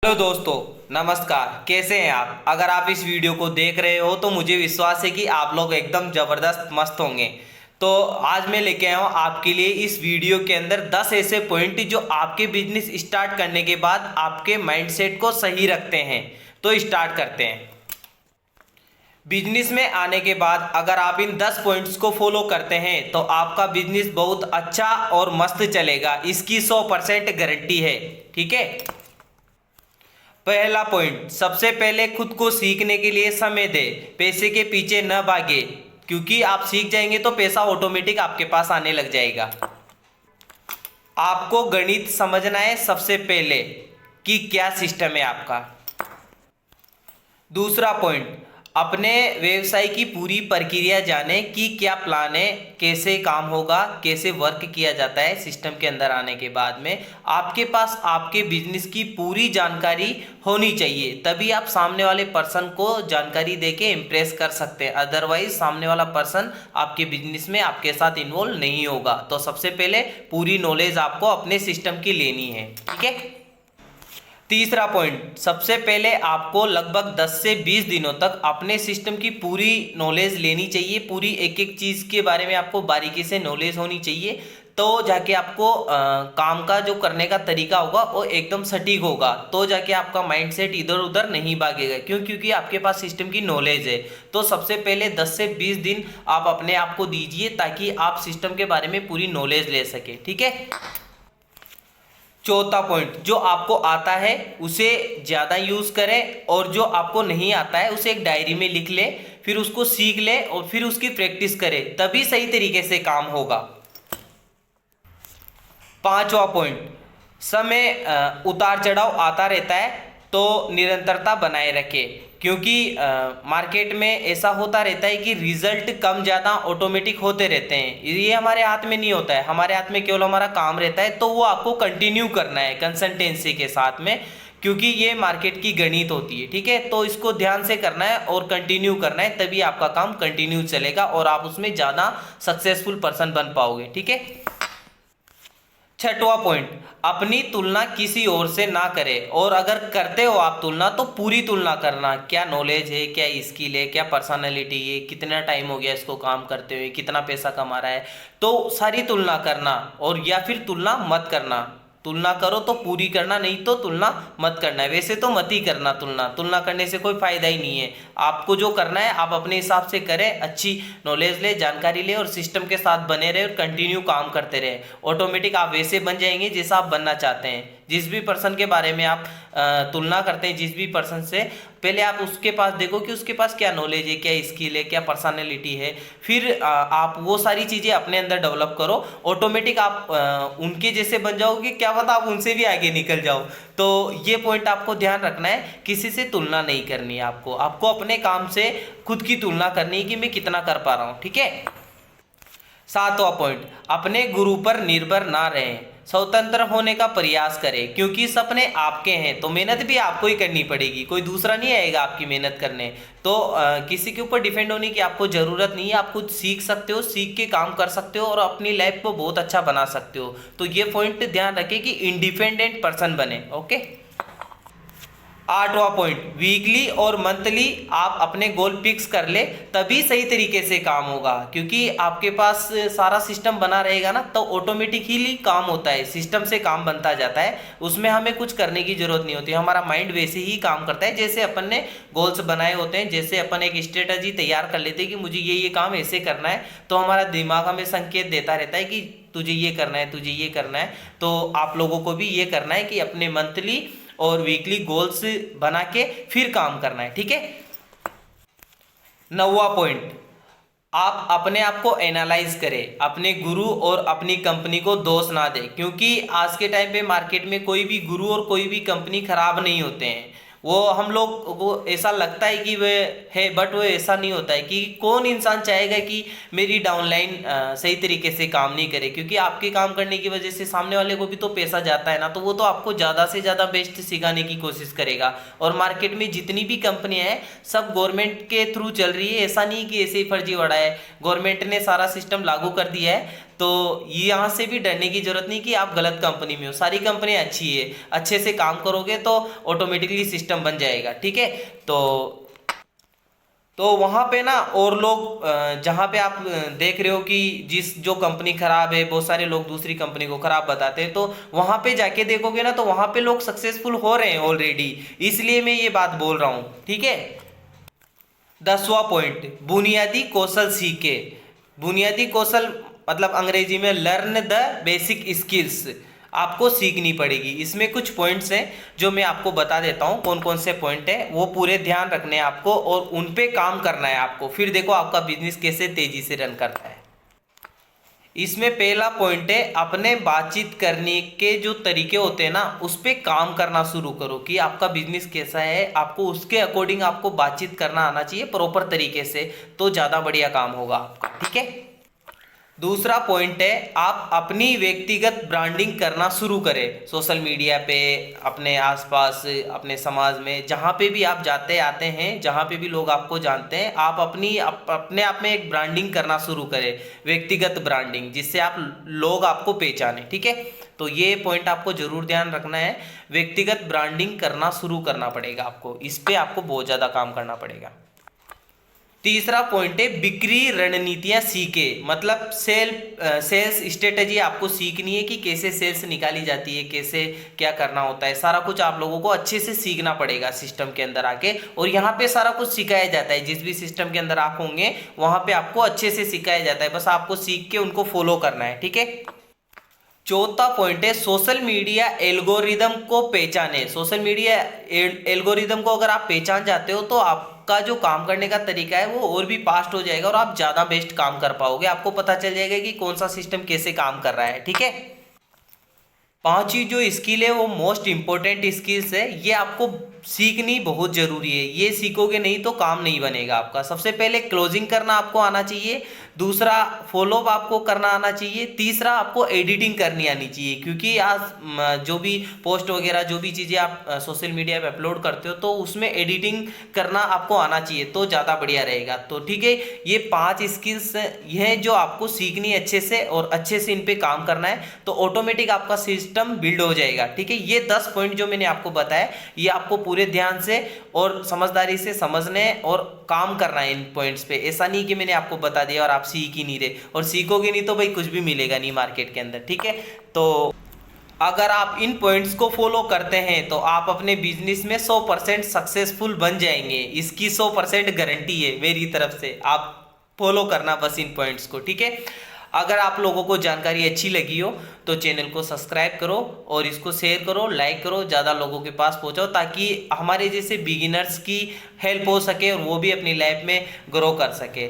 Hello दोस्तों, नमस्कार। कैसे हैं आप? अगर आप इस वीडियो को देख रहे हो तो मुझे विश्वास है कि आप लोग एकदम ज़बरदस्त मस्त होंगे। तो आज मैं लेके आया हूँ आपके लिए इस वीडियो के अंदर 10 ऐसे पॉइंट जो आपके बिजनेस स्टार्ट करने के बाद आपके माइंडसेट को सही रखते हैं। तो स्टार्ट करते हैं। बिजनेस में आने के बाद अगर आप इन 10 पॉइंट्स को फॉलो करते हैं तो आपका बिजनेस बहुत अच्छा और मस्त चलेगा, इसकी 100% गारंटी है। ठीक है। पहला पॉइंट, सबसे पहले खुद को सीखने के लिए समय दे, पैसे के पीछे न भागे, क्योंकि आप सीख जाएंगे तो पैसा ऑटोमेटिक आपके पास आने लग जाएगा। आपको गणित समझना है सबसे पहले कि क्या सिस्टम है आपका। दूसरा पॉइंट, अपने व्यवसाय की पूरी प्रक्रिया जाने कि क्या प्लान है, कैसे काम होगा, कैसे वर्क किया जाता है। सिस्टम के अंदर आने के बाद में आपके पास आपके बिजनेस की पूरी जानकारी होनी चाहिए, तभी आप सामने वाले पर्सन को जानकारी देके इम्प्रेस कर सकते हैं। अदरवाइज सामने वाला पर्सन आपके बिजनेस में आपके साथ इन्वॉल्व नहीं होगा। तो सबसे पहले पूरी नॉलेज आपको अपने सिस्टम की लेनी है। ठीक है। तीसरा पॉइंट, सबसे पहले आपको लगभग 10 से 20 दिनों तक अपने सिस्टम की पूरी नॉलेज लेनी चाहिए। पूरी एक एक चीज़ के बारे में आपको बारीकी से नॉलेज होनी चाहिए, तो जाके आपको काम का जो करने का तरीका होगा वो एकदम सटीक होगा। तो जाके आपका माइंडसेट इधर उधर नहीं भागेगा। क्यों? क्योंकि आपके पास सिस्टम की नॉलेज है। तो सबसे पहले 10 से 20 दिन आप अपने आप को दीजिए ताकि आप सिस्टम के बारे में पूरी नॉलेज ले सके। ठीक है। चौथा पॉइंट, जो आपको आता है उसे ज़्यादा यूज़ करें और जो आपको नहीं आता है उसे एक डायरी में लिख ले, फिर उसको सीख ले और फिर उसकी प्रैक्टिस करें, तभी सही तरीके से काम होगा। पांचवा पॉइंट, समय उतार चढ़ाव आता रहता है तो निरंतरता बनाए रखें, क्योंकि मार्केट में ऐसा होता रहता है कि रिजल्ट कम ज़्यादा ऑटोमेटिक होते रहते हैं। ये हमारे हाथ में नहीं होता है, हमारे हाथ में केवल हमारा काम रहता है। तो वो आपको कंटिन्यू करना है कंसिस्टेंसी के साथ में, क्योंकि ये मार्केट की गणित होती है। ठीक है। तो इसको ध्यान से करना है और कंटिन्यू करना है, तभी आपका काम कंटिन्यू चलेगा और आप उसमें ज़्यादा सक्सेसफुल पर्सन बन पाओगे। ठीक है। छठवां पॉइंट, अपनी तुलना किसी और से ना करें, और अगर करते हो आप तुलना तो पूरी तुलना करना। क्या नॉलेज है, क्या स्किल है, क्या पर्सनालिटी है, कितना टाइम हो गया इसको काम करते हुए, कितना पैसा कमा रहा है, तो सारी तुलना करना। और या फिर तुलना मत करना। तुलना करो तो पूरी करना, नहीं तो तुलना मत करना है। वैसे तो मत ही करना, तुलना तुलना करने से कोई फायदा ही नहीं है। आपको जो करना है आप अपने हिसाब से करें, अच्छी नॉलेज ले, जानकारी ले और सिस्टम के साथ बने रहे और कंटिन्यू काम करते रहे। ऑटोमेटिक आप वैसे बन जाएंगे जैसा आप बनना चाहते हैं। जिस भी पर्सन के बारे में आप तुलना करते हैं, जिस भी पर्सन से, पहले आप उसके पास देखो कि उसके पास क्या नॉलेज है, क्या स्किल है, क्या पर्सनालिटी है। फिर आप वो सारी चीज़ें अपने अंदर डेवलप करो। ऑटोमेटिक आप उनके जैसे बन जाओगे, क्या पता आप उनसे भी आगे निकल जाओ। तो ये पॉइंट आपको ध्यान रखना है, किसी से तुलना नहीं करनी है आपको। आपको अपने काम से खुद की तुलना करनी है कि मैं कितना कर पा रहा हूँ। ठीक है। सातवां पॉइंट, अपने गुरु पर निर्भर ना रहें, स्वतंत्र होने का प्रयास करें, क्योंकि सपने आपके हैं तो मेहनत भी आपको ही करनी पड़ेगी, कोई दूसरा नहीं आएगा आपकी मेहनत करने। तो किसी के ऊपर डिपेंड होने की आपको ज़रूरत नहीं है। आप खुद सीख सकते हो, सीख के काम कर सकते हो और अपनी लाइफ को बहुत अच्छा बना सकते हो। तो ये पॉइंट ध्यान रखें कि इंडिपेंडेंट पर्सन बने। ओके। आठवां पॉइंट, वीकली और मंथली आप अपने गोल फिक्स कर ले, तभी सही तरीके से काम होगा। क्योंकि आपके पास सारा सिस्टम बना रहेगा ना, तो ऑटोमेटिकली काम होता है, सिस्टम से काम बनता जाता है। उसमें हमें कुछ करने की जरूरत नहीं होती, हमारा माइंड वैसे ही काम करता है जैसे अपन ने गोल्स बनाए होते हैं। जैसे अपन एक स्ट्रेटजी तैयार कर लेते हैं कि मुझे ये काम ऐसे करना है, तो हमारा दिमाग हमें संकेत देता रहता है कि तुझे ये करना है, तुझे ये करना है। तो आप लोगों को भी ये करना है कि अपने मंथली और वीकली गोल्स बना के फिर काम करना है। ठीक है। नौवां पॉइंट, आप अपने आप को एनालाइज करें, अपने गुरु और अपनी कंपनी को दोष ना दें, क्योंकि आज के टाइम पे मार्केट में कोई भी गुरु और कोई भी कंपनी खराब नहीं होते हैं। वो हम लोग को ऐसा लगता है कि वे है, बट वो ऐसा नहीं होता है। कि कौन इंसान चाहेगा कि मेरी डाउनलाइन सही तरीके से काम नहीं करे, क्योंकि आपके काम करने की वजह से सामने वाले को भी तो पैसा जाता है ना, तो वो तो आपको ज़्यादा से ज़्यादा बेस्ट सिखाने की कोशिश करेगा। और मार्केट में जितनी भी कंपनियां हैं सब गवर्नमेंट के थ्रू चल रही है, ऐसा नहीं कि ऐसे ही फर्जीवाड़ा है। गवर्नमेंट ने सारा सिस्टम लागू कर दिया है, तो यहाँ से भी डरने की जरूरत नहीं कि आप गलत कंपनी में हो, सारी कंपनियां अच्छी है, अच्छे से काम करोगे तो ऑटोमेटिकली सिस्टम बन जाएगा, ठीक है। तो वहाँ पे ना और लोग जहाँ पे आप देख रहे हो कि जिस जो कंपनी खराब है, बहुत सारे लोग दूसरी कंपनी को खराब बताते हैं, तो वहाँ पे जाके देखोगे ना तो वहाँ पे लोग सक्सेसफुल हो रहे हैं ऑलरेडी, इसलिए मैं ये बात बोल रहा हूँ, ठीक है। 10वां पॉइंट, बुनियादी कौशल सीखे। बुनियादी कौशल मतलब अंग्रेजी में लर्न द बेसिक स्किल्स, आपको सीखनी पड़ेगी। इसमें कुछ पॉइंट्स हैं जो मैं आपको बता देता हूँ, कौन कौन से पॉइंट है, वो पूरे ध्यान रखने हैं आपको और उन पे काम करना है आपको, फिर देखो आपका बिजनेस कैसे तेजी से रन करता है। इसमें पहला पॉइंट है, अपने बातचीत करने के जो तरीके होते हैं ना उस पे काम करना शुरू करो कि आपका बिजनेस कैसा है, आपको उसके अकॉर्डिंग आपको बातचीत करना आना चाहिए प्रॉपर तरीके से, तो ज़्यादा बढ़िया काम होगा आपका, ठीक है। दूसरा पॉइंट है, आप अपनी व्यक्तिगत ब्रांडिंग करना शुरू करें सोशल मीडिया पे, अपने आसपास, अपने समाज में, जहाँ पे भी आप जाते आते हैं, जहाँ पे भी लोग आपको जानते हैं, आप अपने आप में एक ब्रांडिंग करना शुरू करें, व्यक्तिगत ब्रांडिंग, जिससे आप लोग आपको पहचाने, ठीक है। तो ये पॉइंट आपको जरूर ध्यान रखना है, व्यक्तिगत ब्रांडिंग करना शुरू करना पड़ेगा आपको, इस पे आपको बहुत ज़्यादा काम करना पड़ेगा। तीसरा पॉइंट है, बिक्री रणनीतियां सीखे, मतलब सेल्स स्ट्रेटेजी आपको सीखनी है कि कैसे सेल्स निकाली जाती है, कैसे क्या करना होता है, सारा कुछ आप लोगों को अच्छे से सीखना पड़ेगा सिस्टम के अंदर आके, और यहाँ पे सारा कुछ सिखाया जाता है, जिस भी सिस्टम के अंदर आप होंगे वहाँ पे आपको अच्छे से सिखाया जाता है, बस आपको सीख के उनको फॉलो करना है, ठीक है। चौथा पॉइंट है, सोशल मीडिया एल्गोरिदम को पहचाने। सोशल मीडिया एल्गोरिदम को अगर आप पहचान जाते हो तो आपका जो काम करने का तरीका है वो और भी फास्ट हो जाएगा और आप ज़्यादा बेस्ट काम कर पाओगे, आपको पता चल जाएगा कि कौन सा सिस्टम कैसे काम कर रहा है, ठीक है। पांचवी जो स्किल है वो मोस्ट इंपॉर्टेंट स्किल्स है, ये आपको सीखनी बहुत जरूरी है, ये सीखोगे नहीं तो काम नहीं बनेगा आपका। सबसे पहले क्लोजिंग करना आपको आना चाहिए, दूसरा फॉलोअप आपको करना आना चाहिए, तीसरा आपको एडिटिंग करनी आनी चाहिए, क्योंकि आज जो भी पोस्ट वगैरह जो भी चीज़ें आप सोशल मीडिया पे अपलोड करते हो तो उसमें एडिटिंग करना आपको आना चाहिए, तो ज़्यादा बढ़िया रहेगा। तो ठीक है, ये 5 स्किल्स हैं जो आपको सीखनी है अच्छे से, और अच्छे से इन पे काम करना है, तो ऑटोमेटिक आपका सिस्टम बिल्ड हो जाएगा, ठीक है। ये 10 पॉइंट जो मैंने आपको बताया, ये आपको पूरे ध्यान से और समझदारी से समझने और काम करना है इन पॉइंट्स पे। ऐसा नहीं कि मैंने आपको बता दिया और आप सीख ही नहीं रहे, और सीखोगे नहीं तो भाई कुछ भी मिलेगा नहीं मार्केट के अंदर, ठीक है। तो अगर आप इन पॉइंट्स को फॉलो करते हैं तो आप अपने बिजनेस में 100% सक्सेसफुल बन जाएंगे, इसकी 100% गारंटी है मेरी तरफ से। आप फॉलो करना बस इन पॉइंट्स को, ठीक है। अगर आप लोगों को जानकारी अच्छी लगी हो तो चैनल को सब्सक्राइब करो और इसको शेयर करो, लाइक करो, ज़्यादा लोगों के पास पहुंचाओ, ताकि हमारे जैसे बिगिनर्स की हेल्प हो सके और वो भी अपनी लाइफ में ग्रो कर सके।